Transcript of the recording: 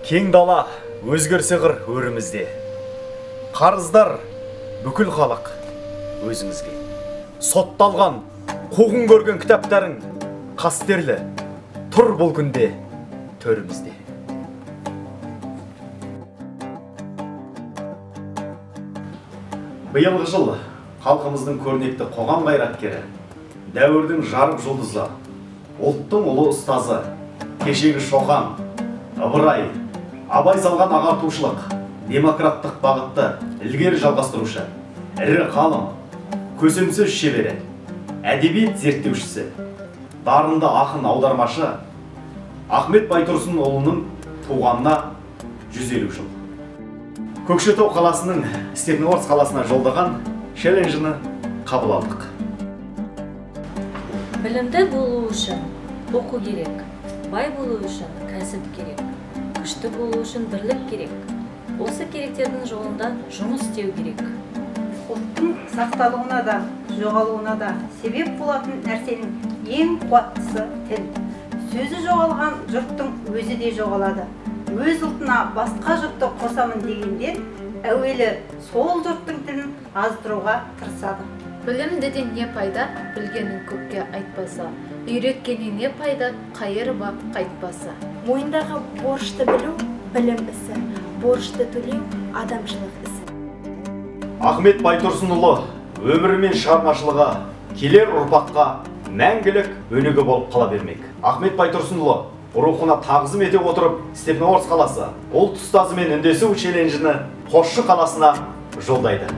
Кең дала өзгерсе қыр өрімізде. Қарыздар бүкіл халық өзіңізге. Сотталған, қуғын көрген кітаптарың қастерлі тұр бұл күнде төрімізде. Биылғы жыл халқымыздың көрнекті қоғам қайраткері, дәуірдің жарық жұлдызы, ұлттың ұлы ұстазы, кешегі Шоқан, Ыбырай, Абай салған ағартушылық, демократтық бағытты ілгері жалғастырушы, ірі ғалым, көсемсөз шебері, әдебиет зерттеушісі, дарынды ақын аудармашы Ахмет Байтұрсынұлының туғанына 150 жыл. Көкшетау қаласының Степногорск қаласына жолдаған челленджіні қабыл алдық. Білімді болу үшін оқу керек, бай болу үшін кәсіп керек, күшті болу үшін бірлік керек. Осы керектердің жолында жұмыс істеу керек. Ұлттың сақталуына да, жоғалуына да себеп болатын нәрсенің ең қуаттысы тіл. Сөзі жоғалған жұрттың өзі де жоғалады. Өз ұлтына басқа жұртты қосамын дегенде, әуелі сол жұрттың тілін аздыруға тырысады. Білімдіден не пайда, білгенін көпке айтпаса, үйреткенін не пайда, қайыр бап қайтпаса. Мойындағы борышты білу білім ісі, борышты төлеу адамшылық ісі. Ахмет Байтұрсынұлы өмірі мен шығармашылығы келер ұрпаққа мәңгілік өнеге болып қала бермек. Ахмет Байтұрсынұлы рухына тағзым ете отырып, Степногорск қаласы ұлт ұстазымен үндесу челленджіні Қосшы қаласына жолдайды.